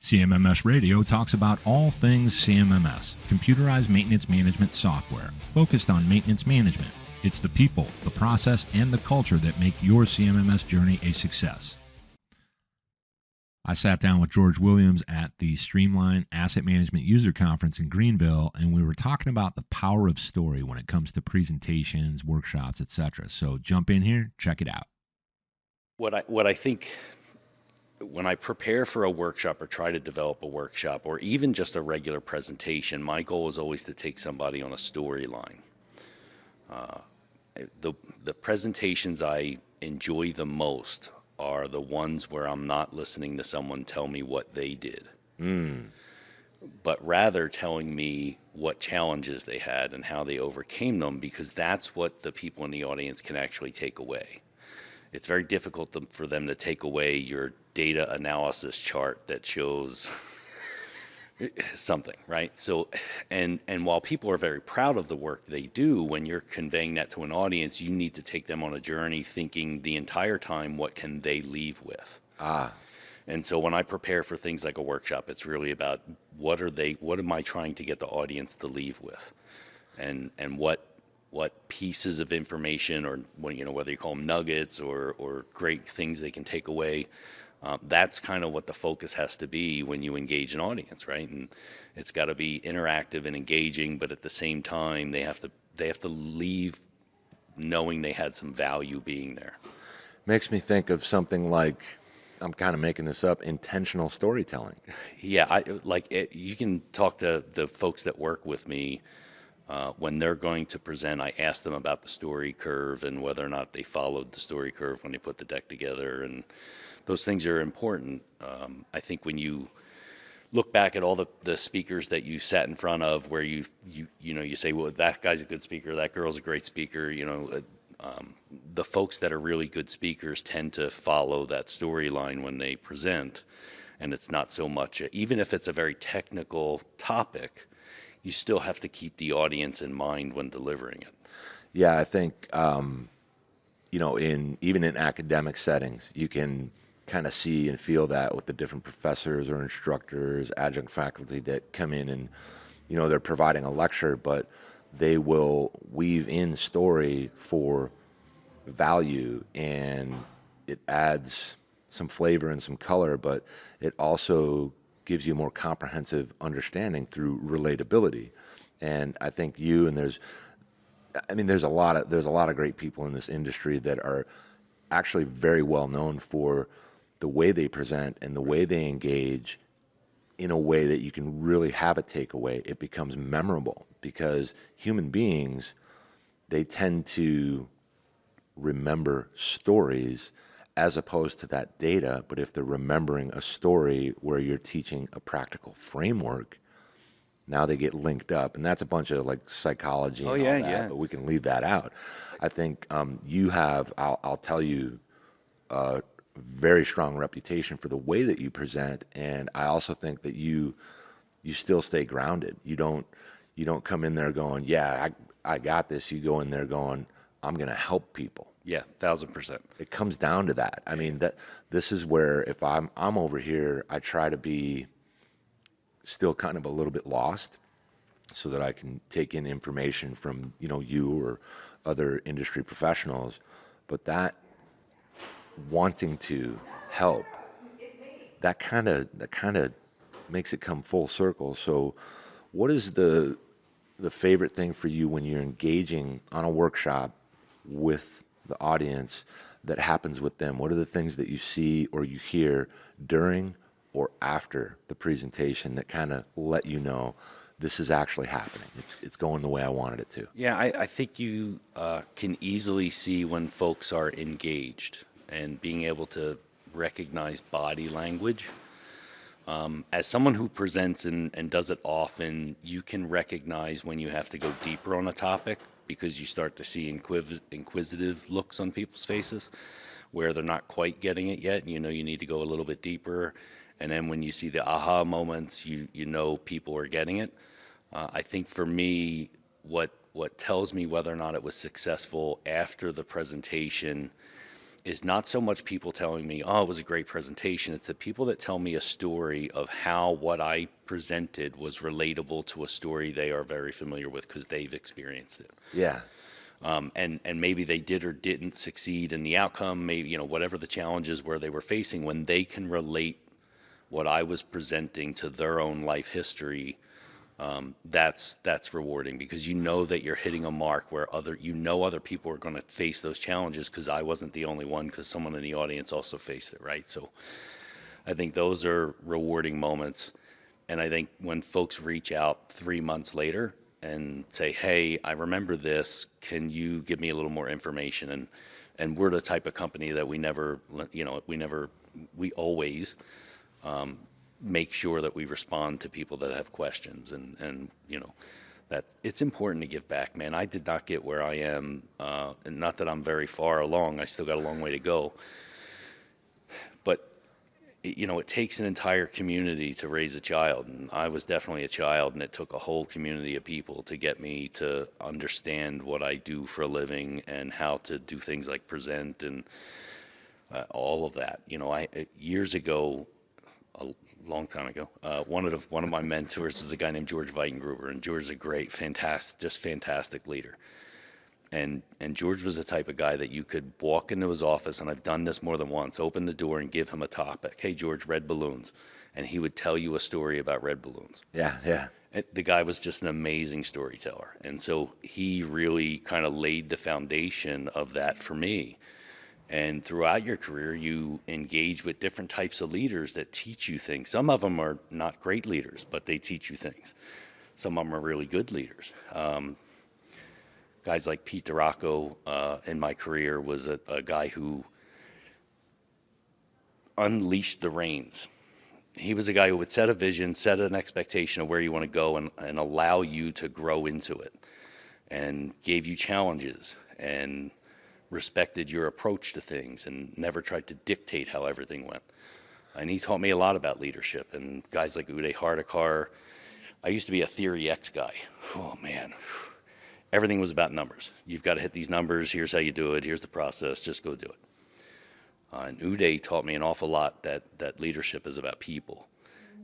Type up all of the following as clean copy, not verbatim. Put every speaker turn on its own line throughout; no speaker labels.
CMMS Radio talks about all things CMMS, computerized maintenance management software, focused on maintenance management. It's the people, the process, and the culture that make your CMMS journey a success. I sat down with George Williams at the Streamline Asset Management User Conference in Grenville, and we were talking about the power of story when it comes to presentations, workshops, etc. So jump in here, check it out.
What I think when I prepare for a workshop or try to develop a workshop or even just a regular presentation, my goal is always to take somebody on a storyline. The presentations I enjoy the most are the ones where I'm not listening to someone tell me what they did, but rather telling me what challenges they had and how they overcame them, because that's what the people in the audience can actually take away. It's very difficult for them to take away your data analysis chart that shows something, right? So, and while people are very proud of the work they do, when you're conveying that to an audience, you need to take them on a journey thinking the entire time, what can they leave with? And so when I prepare for things like a workshop, it's really about what am I trying to get the audience to leave with? And what pieces of information, or whether you call them nuggets or great things they can take away, that's kind of what the focus has to be when you engage an audience, right? And it's got to be interactive and engaging, but at the same time, they have to leave knowing they had some value being there.
Makes me think of something like, I'm kind of making this up, intentional storytelling.
Yeah, you can talk to the folks that work with me. When they're going to present, I ask them about the story curve and whether or not they followed the story curve when they put the deck together, and those things are important. I think when you look back at all the speakers that you sat in front of, where you say, well, that guy's a good speaker, that girl's a great speaker, the folks that are really good speakers tend to follow that storyline when they present, and it's not so much, even if it's a very technical topic, you still have to keep the audience in mind when delivering it.
Yeah, I think, even in academic settings, you can kind of see and feel that with the different professors or instructors, adjunct faculty that come in and, they're providing a lecture, but they will weave in story for value, and it adds some flavor and some color, but it also gives you a more comprehensive understanding through relatability. And I think there's a lot of great people in this industry that are actually very well known for the way they present and the way they engage in a way that you can really have a takeaway. It becomes memorable because human beings, they tend to remember stories as opposed to that data. But if they're remembering a story where you're teaching a practical framework, now they get linked up, and that's a bunch of psychology and all that, but we can leave that out. I think you have, I'll tell you, a very strong reputation for the way that you present, and I also think that you still stay grounded. You don't come in there going, yeah, I got this. You go in there going, I'm going to help people.
Yeah, 1,000%.
It comes down to that. I mean, this is where if I'm over here, I try to be still kind of a little bit lost so that I can take in information from, you or other industry professionals. But that wanting to help, that kind of makes it come full circle. So what is the favorite thing for you when you're engaging on a workshop with the audience that happens with them? What are the things that you see or you hear during or after the presentation that kind of let you know this is actually happening? It's going the way I wanted it to.
Yeah, I think you can easily see when folks are engaged and being able to recognize body language. As someone who presents and does it often, you can recognize when you have to go deeper on a topic, because you start to see inquisitive looks on people's faces where they're not quite getting it yet. You need to go a little bit deeper. And then when you see the aha moments, you know people are getting it. I think for me, what tells me whether or not it was successful after the presentation is not so much people telling me, oh, it was a great presentation. It's the people that tell me a story of how what I presented was relatable to a story they are very familiar with because they've experienced it.
Yeah.
And maybe they did or didn't succeed in the outcome, maybe, whatever the challenges were they were facing, when they can relate what I was presenting to their own life history, that's rewarding, because that you're hitting a mark where other people are going to face those challenges, because I wasn't the only one, because someone in the audience also faced it, right? So I think those are rewarding moments. And I think when folks reach out 3 months later and say, hey, I remember this, can you give me a little more information? And we're the type of company that we always make sure that we respond to people that have questions, and that it's important to give back, man. I did not get where I am, and not that I'm very far along, I still got a long way to go, but it takes an entire community to raise a child, and I was definitely a child, and it took a whole community of people to get me to understand what I do for a living and how to do things like present and all of that. Years ago, a long time ago, one of my mentors was a guy named George Weitengruber, and George is a great, fantastic leader. And George was the type of guy that you could walk into his office, and I've done this more than once, open the door and give him a topic. Hey, George, red balloons. And he would tell you a story about red balloons.
Yeah.
And the guy was just an amazing storyteller. And so he really kind of laid the foundation of that for me. And throughout your career, you engage with different types of leaders that teach you things. Some of them are not great leaders, but they teach you things. Some of them are really good leaders. Guys like Pete DeRocco in my career was a guy who unleashed the reins. He was a guy who would set a vision, set an expectation of where you want to go, and allow you to grow into it, and gave you challenges, and respected your approach to things, and never tried to dictate how everything went. And he taught me a lot about leadership. And guys like Uday Hardikar. I used to be a Theory X guy. Oh, man. Everything was about numbers. You've got to hit these numbers. Here's how you do it. Here's the process. Just go do it. And Uday taught me an awful lot that leadership is about people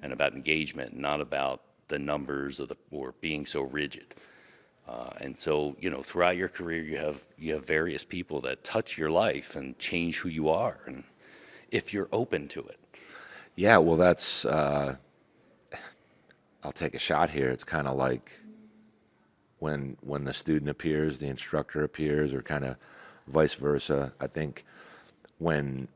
and about engagement, not about the numbers or being so rigid. And so, throughout your career, you have various people that touch your life and change who you are, and if you're open to it.
Yeah, well, that's, I'll take a shot here. It's kind of like when the student appears, the instructor appears, or kind of vice versa. I think when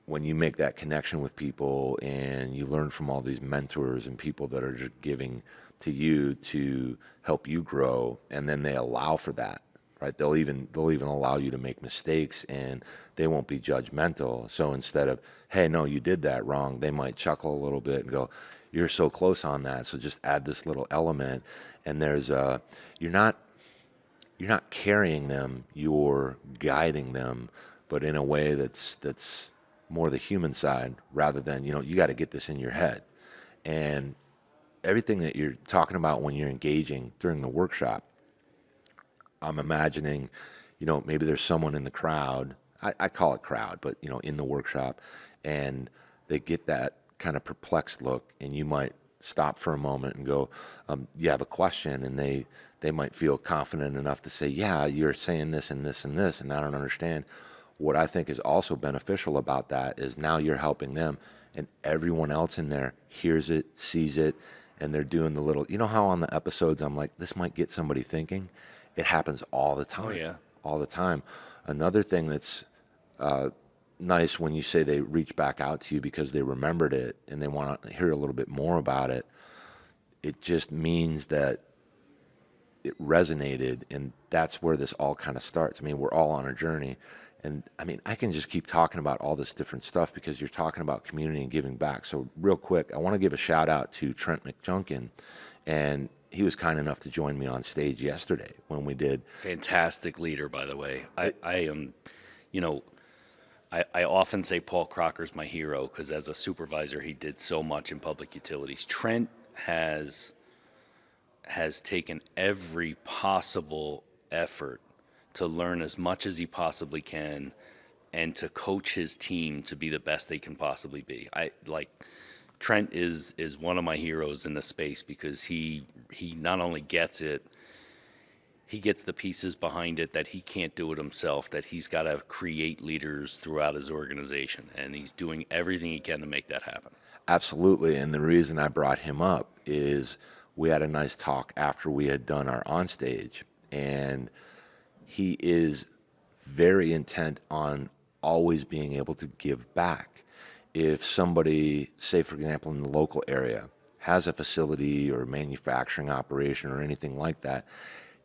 you make that connection with people and you learn from all these mentors and people that are just giving to you to help you grow, and then they allow for that, right? They'll even allow you to make mistakes, and they won't be judgmental. So instead of, hey, no, you did that wrong, they might chuckle a little bit and go, you're so close on that, so just add this little element. And there's you're not carrying them, you're guiding them, but in a way that's more the human side, rather than, you got to get this in your head. And everything that you're talking about when you're engaging during the workshop, I'm imagining, maybe there's someone in the crowd, I call it crowd, but, in the workshop, and they get that kind of perplexed look, and you might stop for a moment and go, you have a question, and they might feel confident enough to say, yeah, you're saying this and this and this, and I don't understand. What I think is also beneficial about that is now you're helping them, and everyone else in there hears it, sees it, and they're doing the little, how on the episodes I'm like, this might get somebody thinking? It happens all the time.
Oh, yeah.
All the time. Another thing that's nice when you say they reach back out to you because they remembered it and they want to hear a little bit more about it, it just means that it resonated, and that's where this all kind of starts. I mean, we're all on a journey. And I mean, I can just keep talking about all this different stuff because you're talking about community and giving back. So real quick, I want to give a shout out to Trent McJunkin, and he was kind enough to join me on stage yesterday when we did.
Fantastic leader, by the way. I am, I often say Paul Crocker's my hero because as a supervisor, he did so much in public utilities. Trent has taken every possible effort to learn as much as he possibly can and to coach his team to be the best they can possibly be. Trent is one of my heroes in the space because he not only gets it, he gets the pieces behind it that he can't do it himself, that he's got to create leaders throughout his organization, and he's doing everything he can to make that happen.
Absolutely, and the reason I brought him up is we had a nice talk after we had done our onstage, and he is very intent on always being able to give back. If somebody, say for example in the local area, has a facility or manufacturing operation or anything like that,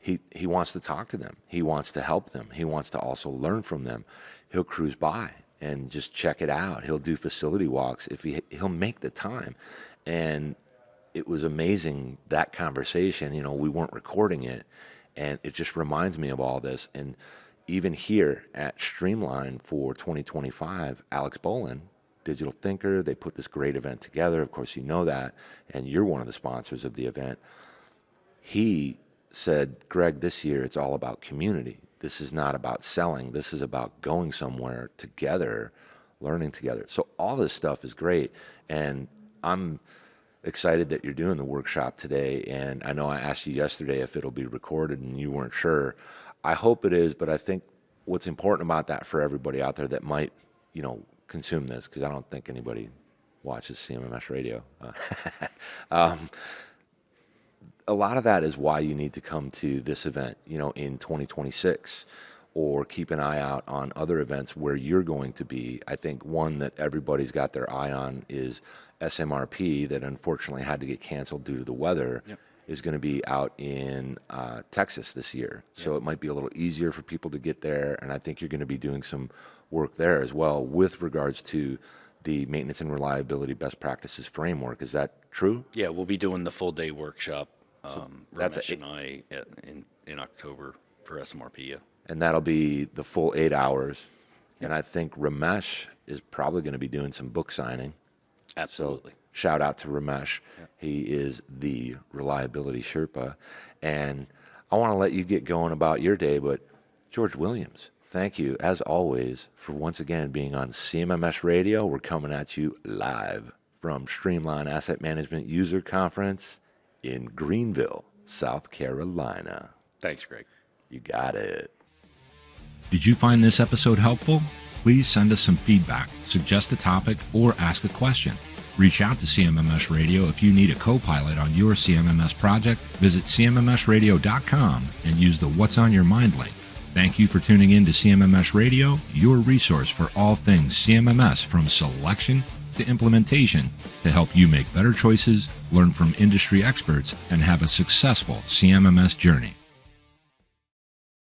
he wants to talk to them. He wants to help them. He wants to also learn from them. He'll cruise by and just check it out. He'll do facility walks if he'll make the time. And it was amazing, that conversation. You know, we weren't recording it, and it just reminds me of all this. And even here at Streamline for 2025, Alex Bolin, digital thinker, they put this great event together. Of course, you know that, and you're one of the sponsors of the event. He said, Greg, this year it's all about community. This is not about selling. This is about going somewhere together, learning together. So all this stuff is great, and I'm excited that you're doing the workshop today. And I know I asked you yesterday if it'll be recorded, and you weren't sure. I hope it is, but I think what's important about that for everybody out there that might, you know, consume this, because I don't think anybody watches CMMS radio. A lot of that is why you need to come to this event, you know, in 2026, or keep an eye out on other events where you're going to be. I think one that everybody's got their eye on is SMRP, that unfortunately had to get canceled due to the weather. Yep. Is going to be out in Texas this year. So it might be a little easier for people to get there, and I think you're going to be doing some work there as well with regards to the maintenance and reliability best practices framework. Is that true?
Yeah, we'll be doing the full day workshop,
that's
Ramesh and I, in October for SMRP. Yeah.
And that'll be the full 8 hours. Yep. And I think Ramesh is probably going to be doing some book signing.
Absolutely.
So shout out to Ramesh. Yep. He is the Reliability Sherpa. And I want to let you get going about your day, but George Williams, thank you, as always, for once again being on CMMS Radio. We're coming at you live from Streamline Asset Management User Conference in Grenville, South Carolina.
Thanks, Greg.
You got it.
Did you find this episode helpful? Please send us some feedback, suggest a topic, or ask a question. Reach out to CMMS Radio if you need a co-pilot on your CMMS project. Visit CMMSradio.com and use the What's on Your Mind link. Thank you for tuning in to CMMS Radio, your resource for all things CMMS, from selection to implementation, to help you make better choices, learn from industry experts, and have a successful CMMS journey.